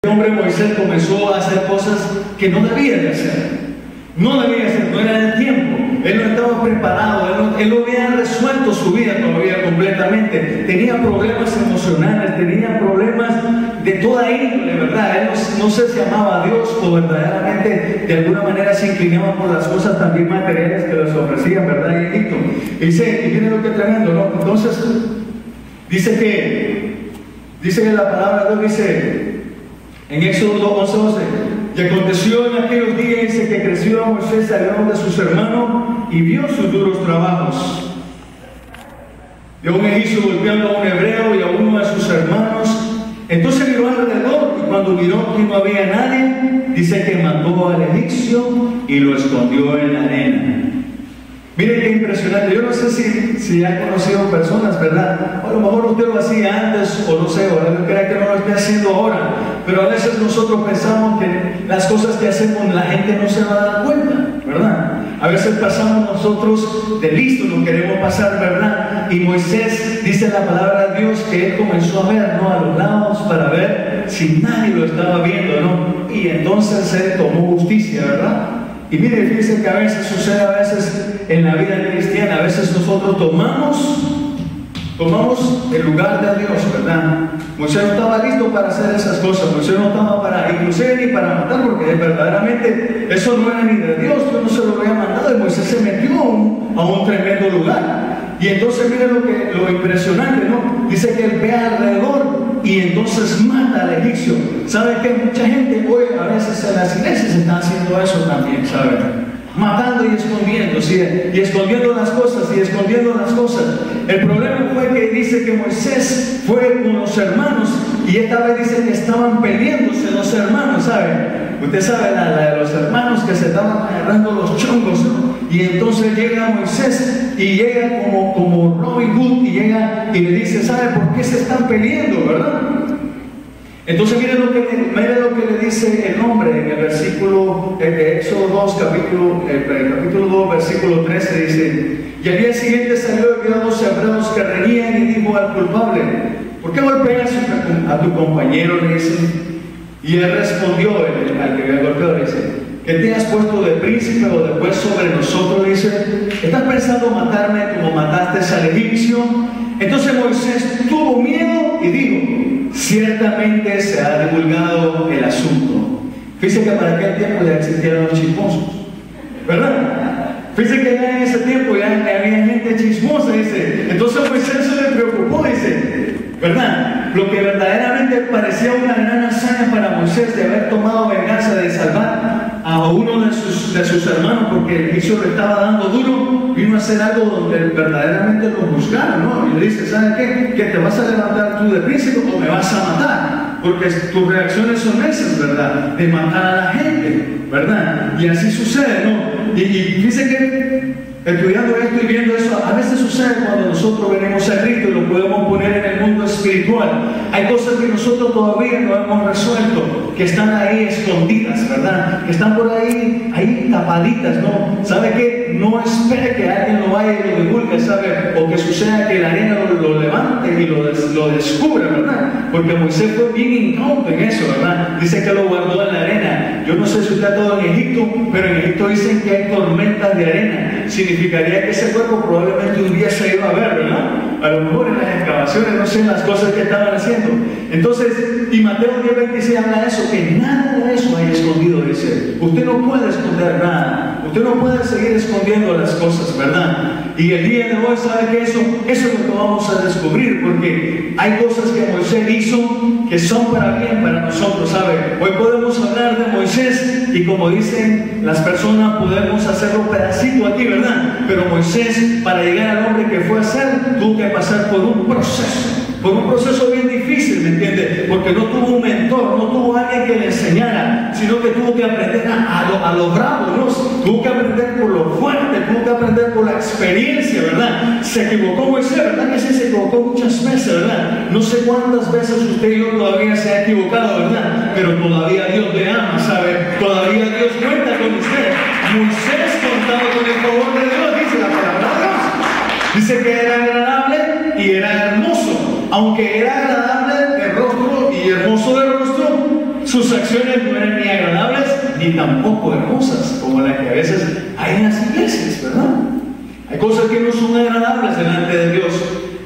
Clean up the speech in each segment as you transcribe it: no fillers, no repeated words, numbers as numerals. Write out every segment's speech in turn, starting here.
hombre Moisés comenzó a hacer cosas que no debía de hacer. No debía hacer, no era el tiempo. Él no estaba preparado, él no había resuelto su vida todavía completamente. Tenía problemas emocionales, tenía problemas de toda índole, ¿verdad? Él no sé si amaba a Dios o verdaderamente de alguna manera se inclinaba por las cosas también materiales que les ofrecían, ¿verdad? En Egipto. Y miren lo que es tremendo, ¿no? Entonces, dice que la palabra de Dios dice en Éxodo 11:12, y aconteció en aquellos días, dice, que creció Moisés al lado de sus hermanos y vio sus duros trabajos. Vio a un egipcio golpeando a un hebreo y a uno de sus hermanos. Entonces miró alrededor y cuando miró que no había nadie, dice que mató al egipcio y lo escondió en la arena. Miren qué impresionante. Yo no sé si ha conocido personas, ¿verdad? A lo mejor usted lo hacía antes o no sé, o no crea que no lo esté haciendo ahora, pero a veces nosotros pensamos que las cosas que hacemos la gente no se va a dar cuenta, ¿verdad? A veces pasamos nosotros de listo, no queremos pasar, ¿verdad? Y Moisés, dice la palabra de Dios, que él comenzó a ver, ¿no?, a los lados para ver si nadie lo estaba viendo, ¿no? Y entonces él tomó justicia, ¿verdad? Y mire, fíjense que a veces sucede, a veces en la vida cristiana, a veces nosotros tomamos el lugar de Dios, ¿verdad? Moisés no estaba listo para hacer esas cosas, Moisés no estaba para, inclusive ni para matar, porque verdaderamente eso no era ni de Dios, Dios no se lo había mandado, y Moisés se metió a un tremendo lugar. Y entonces mire lo impresionante, ¿no? Dice que él ve alrededor y entonces mata al egipcio. ¿Sabe que mucha gente hoy a veces en las iglesias están haciendo eso también, ¿saben? Matando y escondiendo, ¿sí? Y escondiendo las cosas, y escondiendo las cosas. El problema fue que dice que Moisés fue con los hermanos y esta vez dice que estaban peleándose los hermanos, ¿saben? Usted sabe la de los hermanos que se estaban agarrando los chongos, ¿no? Y entonces llega Moisés y llega como Robin Hood y llega y le dice, ¿sabe por qué se están peleando, verdad? Entonces mire lo que le dice el hombre en el versículo de Éxodo 2, capítulo 2, versículo 13, dice, y al día siguiente salió y vio a dos hebreos que reñían y dijo al culpable, ¿por qué golpeas a tu compañero?, le dice. Y él respondió, al que había golpeado, le dice, ¿que te has puesto de príncipe o de juez sobre nosotros? Dice, ¿estás pensando matarme como mataste al egipcio? Entonces Moisés tuvo miedo y dijo, ciertamente se ha divulgado el asunto. Fíjese que para aquel tiempo ya existían los chismosos, ¿verdad? Fíjese que ya en ese tiempo ya había gente chismosa, dice. Entonces Moisés se le preocupó, dice, ¿verdad? Lo que verdaderamente parecía una gran hazaña para Moisés de haber tomado venganza, de salvar a uno de sus hermanos, porque el egipcio le estaba dando duro, vino a hacer algo donde verdaderamente lo juzgaron, ¿no? Y le dice, ¿sabes qué? ¿Que te vas a levantar tú de príncipe o me vas a matar? Porque tus reacciones son esas, ¿verdad? De matar a la gente, ¿verdad? Y así sucede, ¿no? Y dice que estudiando esto y viendo eso, a veces sucede cuando nosotros venimos a Cristo y lo podemos poner en el mundo espiritual. Hay cosas que nosotros todavía no hemos resuelto, que están ahí escondidas, ¿verdad? Que están por ahí tapaditas, ¿no? ¿Sabe qué? No espere que alguien lo vaya y lo divulgue, ¿sabe? O que suceda que la arena lo levante y lo descubra, ¿verdad? Porque Moisés fue bien incauto en eso, ¿verdad? Dice que lo guardó en la arena. Yo no sé si usted ha estado en Egipto, pero en Egipto dicen que hay tormentas de arena. Significaría que ese cuerpo probablemente un día se iba a ver, ¿verdad? A lo mejor en las excavaciones, no sé, en las cosas que estaban haciendo. Entonces, y Mateo 10:26 habla de eso, que nada de eso hay escondido, dice. Usted no puede esconder nada. Usted no puede seguir escondiendo las cosas, ¿verdad? Y el día de hoy, ¿sabe que eso es lo que vamos a descubrir? Porque hay cosas que Moisés hizo que son para bien para nosotros, ¿sabe? Hoy podemos hablar de Moisés y como dicen las personas, podemos hacerlo pedacito aquí, ¿verdad? Pero Moisés, para llegar al hombre que fue a ser, tuvo que pasar por un proceso bien difícil, ¿me entiende? Porque no tuvo un mentor, no tuvo alguien que le enseñara, sino que tuvo que aprender a lo bravo, ¿no? Tuvo que aprender por lo fuerte, tuvo que aprender por la experiencia, ¿verdad? Se equivocó Moisés, ¿verdad? Que sí, se equivocó muchas veces, ¿verdad? No sé cuántas veces usted y yo todavía se ha equivocado, ¿verdad? Pero todavía Dios le ama, ¿sabe? Todavía Dios cuenta con usted. Moisés contaba con el favor de Dios, dice la palabra de Dios. Dice que era agradable y era hermoso. Aunque era agradable de rostro y hermoso de rostro, sus acciones no eran ni agradables ni tampoco hermosas, como las que a veces hay en las iglesias, ¿verdad? Hay cosas que no son agradables delante de Dios.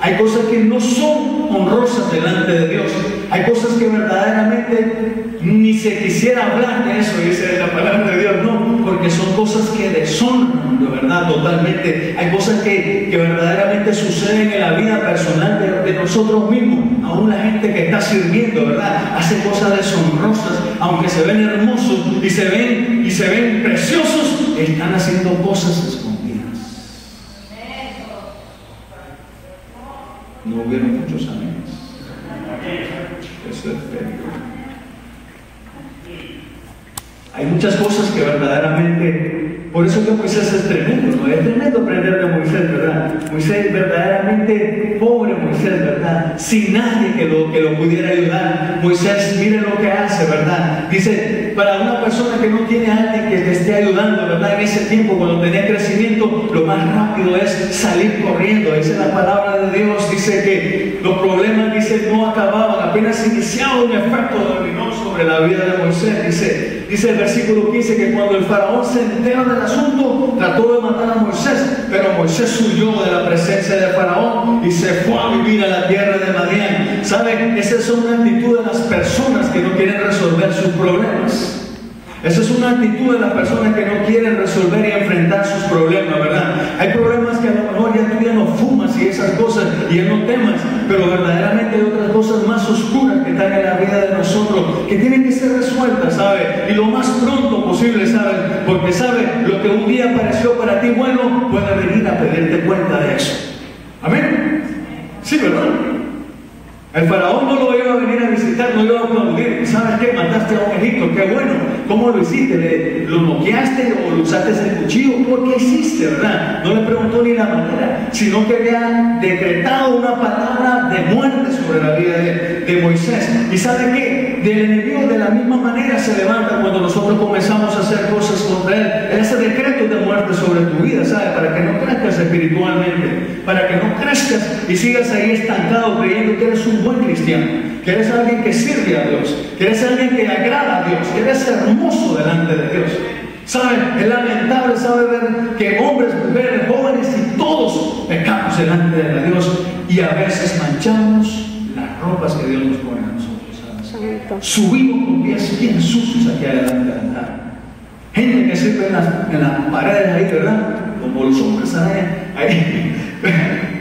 Hay cosas que no son honrosas delante de Dios. Hay cosas que verdaderamente ni se quisiera hablar de eso, dice la palabra de Dios, no, porque son cosas que deshonran, de verdad, totalmente. Hay cosas que verdaderamente suceden en la vida personal de nosotros mismos. Aún la gente que está sirviendo, ¿verdad?, hace cosas deshonrosas, aunque se ven hermosos y se ven preciosos, están haciendo cosas escondidas. No hubieron muchos amén. Eso es peligroso. Hay muchas cosas que verdaderamente, por eso que Moisés es tremendo, ¿no? Es tremendo aprender de Moisés, ¿verdad? Moisés verdaderamente pobre, Moisés, ¿verdad? Sin nadie que lo pudiera ayudar. Moisés, mire lo que hace, ¿verdad? Dice, para una persona que no tiene a alguien que te esté ayudando, ¿verdad? En ese tiempo, cuando tenía crecimiento, lo más rápido es salir corriendo. Dice la palabra de Dios, dice que los problemas, dice, no acababan, apenas iniciaba un efecto dominó sobre la vida de Moisés. Dice el versículo 15 que cuando el faraón se entera del asunto, trató de matar a Moisés, pero Moisés huyó de la presencia del faraón y se fue a vivir a la tierra de Madián. ¿Saben? Esa es una actitud de las personas que no quieren resolver sus problemas. Esa es una actitud de las personas que no quieren resolver y enfrentar sus problemas, ¿verdad? Hay problemas que a lo mejor ya tú ya no fumas y esas cosas y ya no temas, pero verdaderamente hay otras cosas más oscuras que están en la vida de nosotros que tienen que ser resueltas, ¿sabe? Y lo más pronto posible, ¿saben? Porque, ¿sabe? Lo que un día pareció para ti bueno puede venir a pedirte cuenta de eso. ¿Amén? Sí, ¿verdad? El faraón no lo iba a venir a visitar, no iba a aplaudir. ¿Sabes qué? Mataste a un Egipto, qué bueno. ¿Cómo lo hiciste? ¿Lo noqueaste o lo usaste el cuchillo? ¿Por qué hiciste, verdad? No le preguntó ni la manera, sino que había decretado una palabra de muerte sobre la vida de Moisés. ¿Y sabe qué? Del enemigo de la misma manera se levanta cuando nosotros comenzamos a hacer cosas contra él. Ese decreto de muerte sobre tu vida, ¿sabe? Para que no crezcas espiritualmente, para que no crezcas y sigas ahí estancado creyendo que eres un buen cristiano, que eres alguien que sirve a Dios, que eres alguien que agrada a Dios, que eres hermoso delante de Dios. ¿Saben? Es lamentable, ¿sabe? Ver que hombres, mujeres, jóvenes y todos pecamos delante de Dios y a veces manchamos las ropas que Dios nos pone a nosotros, ¿sabes? Subimos con pies bien sucios aquí adelante del altar. Gente que sirve en las paredes ahí, ¿verdad? Como los hombres ahí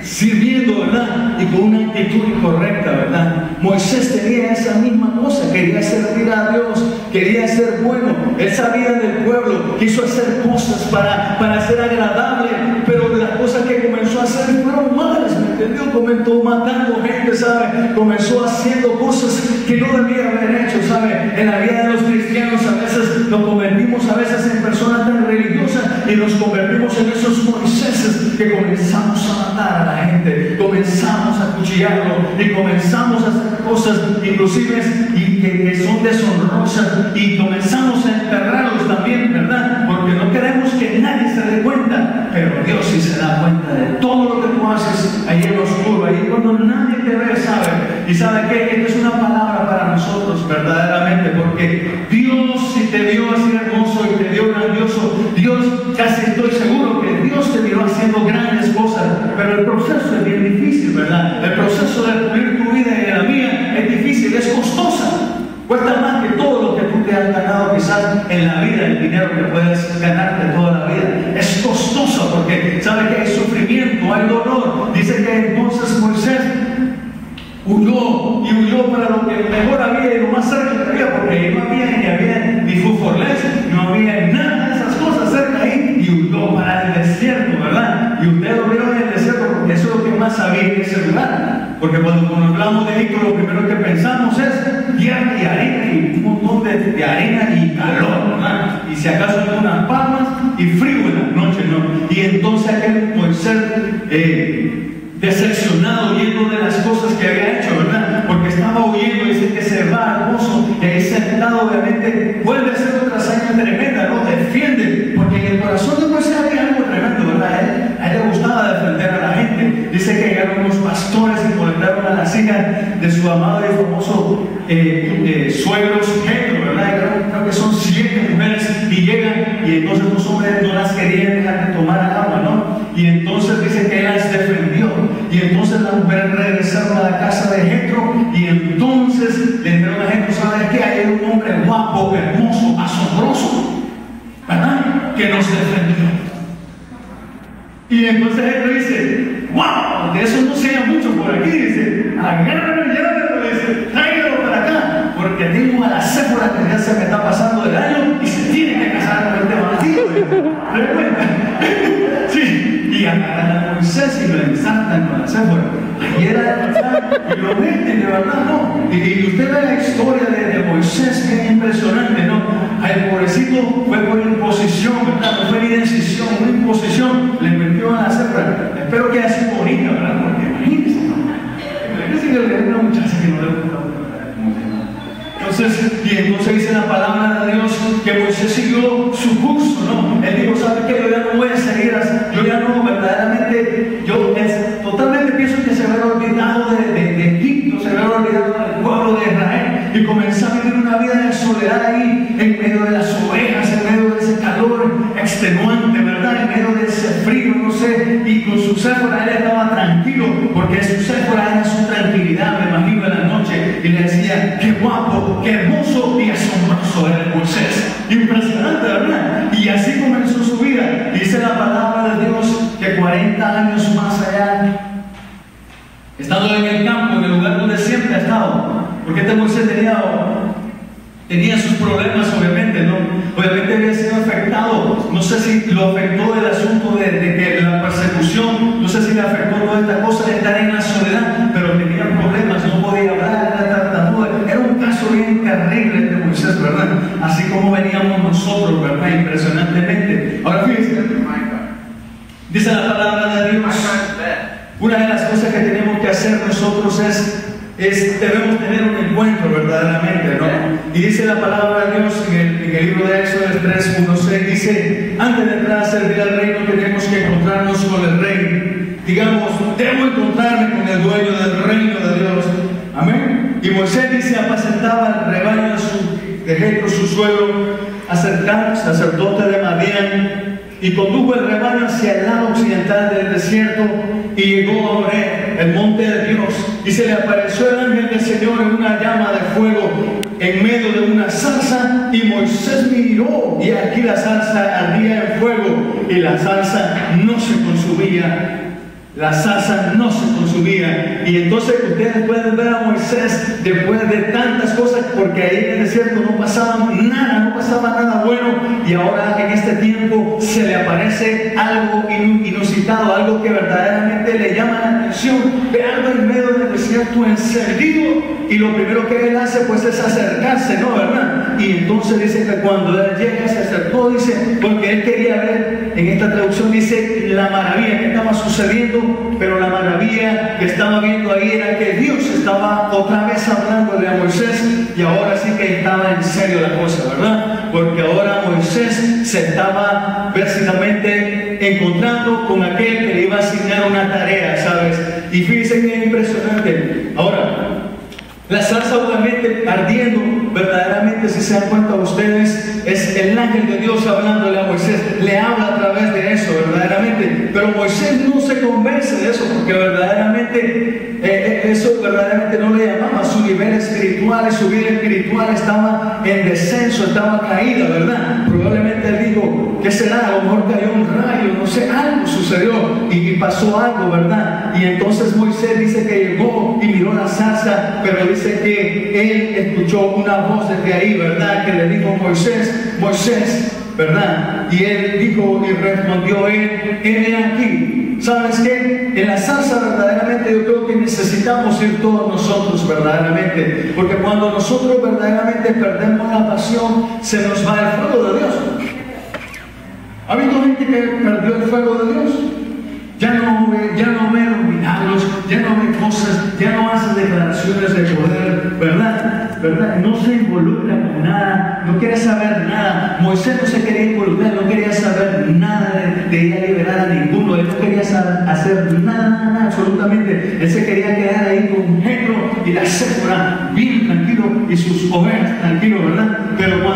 sirviendo, ¿verdad? Y con una actitud incorrecta, ¿verdad? Moisés tenía esa misma cosa, quería servir a Dios, quería ser bueno, él sabía del pueblo, quiso hacer cosas para ser agradable, pero las cosas que comenzó a hacer fueron malas, ¿me entendió? Comenzó matando gente, ¿sabe? Comenzó haciendo cosas que no debía haber hecho, ¿sabe? En la vida de los cristianos a veces nos convertimos en personas tan religiosas y nos convertimos en esos Moiséses que comenzamos a matar a la gente, comenzamos a cuchillarlo y comenzamos a hacer cosas inclusive y que son deshonrosas y comenzamos a enterrarlos también, ¿verdad? Porque no queremos que nadie se dé cuenta, pero Dios sí se da cuenta de todo lo que tú haces ahí en lo oscuro, ahí cuando nadie te ve, ¿sabe? Y ¿sabe qué? Esta es una palabra para nosotros verdaderamente, porque Dios si te vio así hermoso y te vio grandioso, Dios, casi estoy seguro que Dios te vio haciendo grandes cosas, pero el proceso es bien difícil, ¿verdad? El proceso de pulir tu vida y la mía es difícil, es costosa. Cuesta más que todo lo que tú te has ganado quizás en la vida, el dinero que puedes ganarte toda la vida. Es costoso porque sabe que hay sufrimiento, hay dolor. Dice que entonces Moisés huyó para lo que mejor había y lo más cerca que había, porque no había ni fuforles, no había nada de esas cosas cerca ahí, y huyó para el desierto, ¿verdad? Y ustedes lo vieron en el desierto porque eso es lo que más había en ese lugar. Porque cuando hablamos de Egipto, lo primero que pensamos es tierra y arena y un montón de arena y calor, ¿verdad? Y si acaso hay unas palmas y frío en la noche, ¿no? Y entonces aquel Moisés decepcionado, huyendo de las cosas que había hecho, ¿verdad? Porque estaba huyendo, dice que se va al pozo y ahí sentado, obviamente, vuelve a hacer otra hazaña tremenda, ¿no? Defiende, porque en el corazón de Moisés había algo tremendo, ¿verdad? A él le gustaba defender a la gente. Dice que llegaron unos pastores y molestaron a las hijas de su amado y famoso suegro Jetro, guapo, hermoso, asombroso, ¿verdad? Que nos defendió. Y entonces él dice, wow, de eso no se oye mucho por aquí, dice, agárralo, llévalo, dice, tráigalo para acá, porque tengo a la Séfora que ya se me está pasando del año y se tiene que casar con este bandido. Sí, y agarran a Moisés y lo ensartan con la Séfora. Ahí era de pasar y lo meten, de verdad, ¿no? Y usted ve la historia de Moisés, que es impresionante, ¿no? Al pobrecito fue por imposición, ¿verdad? No fue ni decisión, una imposición, le metió a la Séfora. Espero que haya sido bonita, ¿verdad? Porque imagínense, ¿no? Imagínense que le dio una muchacha que no le gusta. Entonces dice la palabra de Dios que Moisés siguió su curso, ¿no? Él dijo, ¿sabe qué? Yo ya no voy a seguir así, yo ya no, verdaderamente, totalmente pienso que se había olvidado de Egipto, se había olvidado del pueblo de Israel y comenzó a vivir una vida de soledad ahí, en medio de las ovejas, en medio de ese calor extenuante, ¿verdad? En medio de ese frío, no sé, y con su Séfora él estaba tranquilo, porque su Séfora era su tranquilidad, me imagino, en la noche, y le decía, qué guapo, qué hermoso y asombroso era Moisés. Impresionante, ¿verdad? Y así comenzó su vida. Dice la palabra de Dios que 40 años más allá, estando en el campo, en el lugar donde siempre ha estado, porque este Moisés tenía sus problemas, obviamente, ¿no? Obviamente había sido afectado, no sé si lo afectó el asunto de que la persecución, no sé si le afectó toda esta cosa de estar en la soledad, pero tenía problemas, no podía hablar, era tartamudo, era un caso bien terrible de Moisés, ¿verdad? Así como veníamos nosotros, ¿verdad? Impresionantemente. Ahora fíjense, dice la palabra de Dios, una de las cosas que tenemos que hacer nosotros debemos tener un encuentro verdaderamente, ¿no? Y dice la palabra de Dios en el libro de Éxodo 3:1-6, dice, antes de entrar a servir al reino tenemos que encontrarnos con el rey. Digamos, debo encontrarme con el dueño del reino de Dios. Amén. Y Moisés dice, apacentaba el rebaño de Jetro, su suegro, sacerdote de Madián, y condujo el rebaño hacia el lado occidental del desierto y llegó a Oreb, el monte de Dios, y se le apareció el ángel del Señor en una llama de fuego en medio de una zarza, y Moisés miró y aquí la zarza ardía en fuego y la zarza no se consumía. La zarza no se consumía. Y entonces ustedes pueden ver a Moisés después de tantas cosas, porque ahí en el desierto no pasaba nada bueno, y ahora en este tiempo se le aparece algo inusitado, algo que verdaderamente le llama la atención. Ve algo en medio del desierto encendido, y lo primero que él hace pues es acercarse, ¿no? ¿Verdad? Y entonces dice que cuando él llega se acercó, dice, porque él quería ver, en esta traducción dice la maravilla que estaba sucediendo, pero la maravilla que estaba viendo ahí era que Dios estaba otra vez hablándole a Moisés, y ahora sí que estaba en serio la cosa, ¿verdad? Porque ahora Moisés se estaba básicamente encontrando con aquel que le iba a asignar una tarea, ¿sabes? Y fíjense que es impresionante. Ahora, la zarza obviamente ardiendo, verdaderamente, si se dan cuenta ustedes, es el ángel de Dios hablándole a Moisés, le habla a través de eso, verdaderamente, pero Moisés no se convence de eso, porque verdaderamente eso verdaderamente no le llamaba. Su nivel espiritual, su vida espiritual estaba en descenso, estaba caída, ¿verdad? Probablemente él dijo, ¿qué será? A lo mejor cayó un rayo, no sé, algo sucedió y pasó algo, ¿verdad? Y entonces Moisés dice que llegó y miró la zarza, pero dice que él escuchó una voz desde ahí, ¿verdad? Que le dijo, Moisés, Moisés, ¿verdad? Y él dijo y respondió él, he aquí. ¿Sabes qué? En la zarza verdaderamente yo creo que necesitamos ir todos nosotros verdaderamente, porque cuando nosotros verdaderamente perdemos la pasión, se nos va el fuego de Dios. ¿Ha habido gente que perdió el fuego de Dios? Ya no ve los milagros, ya no ve cosas, ya no hace declaraciones de poder, ¿verdad? No se involucra con nada, no quiere saber nada. Moisés no se quería involucrar, no quería saber nada de ir a liberar a ninguno, él no quería hacer nada, absolutamente. Él se quería quedar ahí con Jetro y la Séfora, bien tranquilo, y sus ovejas tranquilos, ¿verdad? Pero